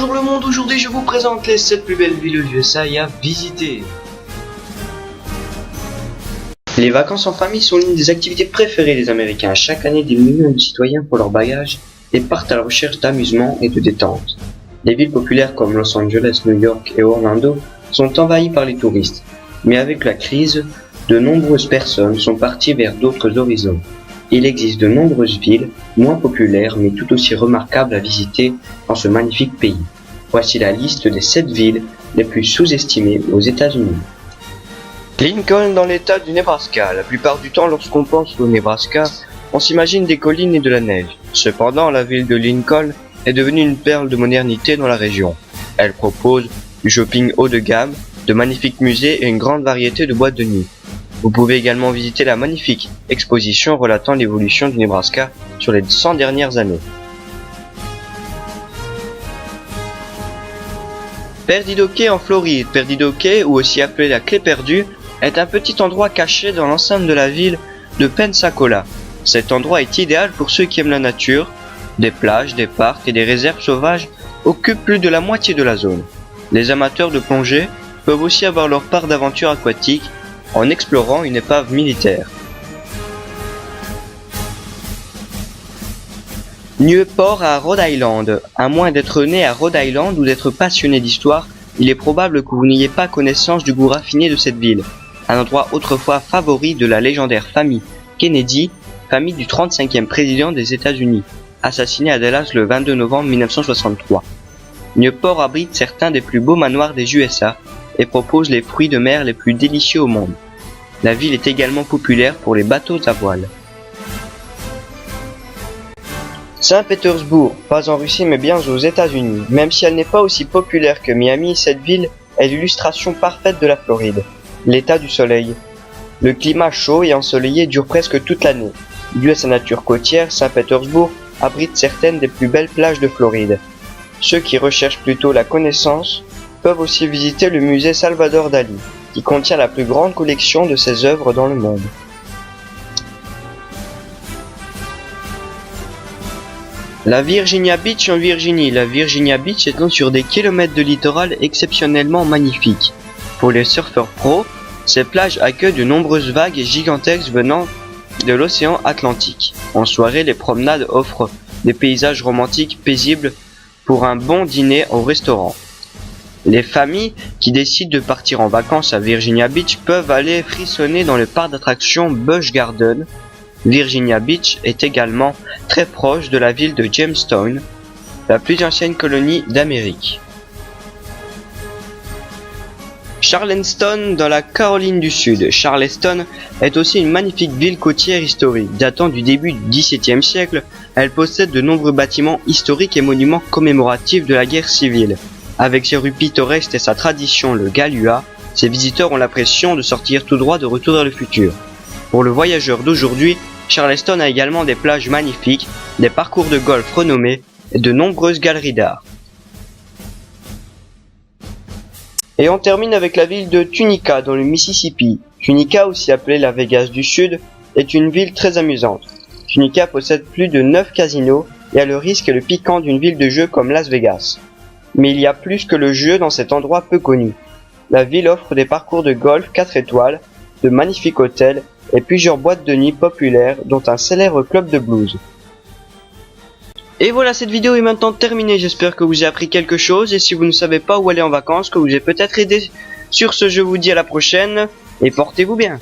Bonjour le monde, aujourd'hui je vous présente les 7 plus belles villes aux USA à visiter. Les vacances en famille sont l'une des activités préférées des Américains. Chaque année, des millions de citoyens font leur bagage et partent à la recherche d'amusement et de détente. Les villes populaires comme Los Angeles, New York et Orlando sont envahies par les touristes. Mais avec la crise, de nombreuses personnes sont parties vers d'autres horizons. Il existe de nombreuses villes, moins populaires mais tout aussi remarquables à visiter dans ce magnifique pays. Voici la liste des 7 villes les plus sous-estimées aux États-Unis. Lincoln dans l'état du Nebraska. La plupart du temps, lorsqu'on pense au Nebraska, on s'imagine des collines et de la neige. Cependant, la ville de Lincoln est devenue une perle de modernité dans la région. Elle propose du shopping haut de gamme, de magnifiques musées et une grande variété de boîtes de nuit. Vous pouvez également visiter la magnifique exposition relatant l'évolution du Nebraska sur les 100 dernières années. Perdido Key en Floride. Perdido Key, ou aussi appelé la Clé perdue, est un petit endroit caché dans l'enceinte de la ville de Pensacola. Cet endroit est idéal pour ceux qui aiment la nature. Des plages, des parcs et des réserves sauvages occupent plus de la moitié de la zone. Les amateurs de plongée peuvent aussi avoir leur part d'aventure aquatique en explorant une épave militaire. Newport à Rhode Island. À moins d'être né à Rhode Island ou d'être passionné d'histoire, il est probable que vous n'ayez pas connaissance du goût raffiné de cette ville. Un endroit autrefois favori de la légendaire famille Kennedy, famille du 35e président des États-Unis, assassiné à Dallas le 22 novembre 1963. Newport abrite certains des plus beaux manoirs des USA et propose les fruits de mer les plus délicieux au monde. La ville est également populaire pour les bateaux à voile. Saint-Pétersbourg, pas en Russie mais bien aux États-Unis. Même si elle n'est pas aussi populaire que Miami, cette ville est l'illustration parfaite de la Floride. L'état du soleil. Le climat chaud et ensoleillé dure presque toute l'année. Dû à sa nature côtière, Saint-Pétersbourg abrite certaines des plus belles plages de Floride. Ceux qui recherchent plutôt la connaissance peuvent aussi visiter le musée Salvador Dali, qui contient la plus grande collection de ses œuvres dans le monde. La Virginia Beach en Virginie. La Virginia Beach étend sur des kilomètres de littoral exceptionnellement magnifique. Pour les surfeurs pros, ces plages accueillent de nombreuses vagues gigantesques venant de l'océan Atlantique. En soirée, les promenades offrent des paysages romantiques paisibles pour un bon dîner au restaurant. Les familles qui décident de partir en vacances à Virginia Beach peuvent aller frissonner dans le parc d'attractions Busch Gardens. Virginia Beach est également très proche de la ville de Jamestown, la plus ancienne colonie d'Amérique. Charleston dans la Caroline du Sud. Charleston est aussi une magnifique ville côtière historique. Datant du début du XVIIe siècle, elle possède de nombreux bâtiments historiques et monuments commémoratifs de la guerre civile. Avec ses rues pittoresques et sa tradition, le Galua, ses visiteurs ont l'impression de sortir tout droit de Retour vers le futur. Pour le voyageur d'aujourd'hui, Charleston a également des plages magnifiques, des parcours de golf renommés et de nombreuses galeries d'art. Et on termine avec la ville de Tunica dans le Mississippi. Tunica, aussi appelée la Vegas du Sud, est une ville très amusante. Tunica possède plus de 9 casinos et a le risque et le piquant d'une ville de jeu comme Las Vegas. Mais il y a plus que le jeu dans cet endroit peu connu. La ville offre des parcours de golf 4 étoiles, de magnifiques hôtels et plusieurs boîtes de nuit populaires dont un célèbre club de blues. Et voilà, cette vidéo est maintenant terminée. J'espère que vous avez appris quelque chose et si vous ne savez pas où aller en vacances, que vous avez peut-être aidé. Sur ce, je vous dis à la prochaine et portez-vous bien.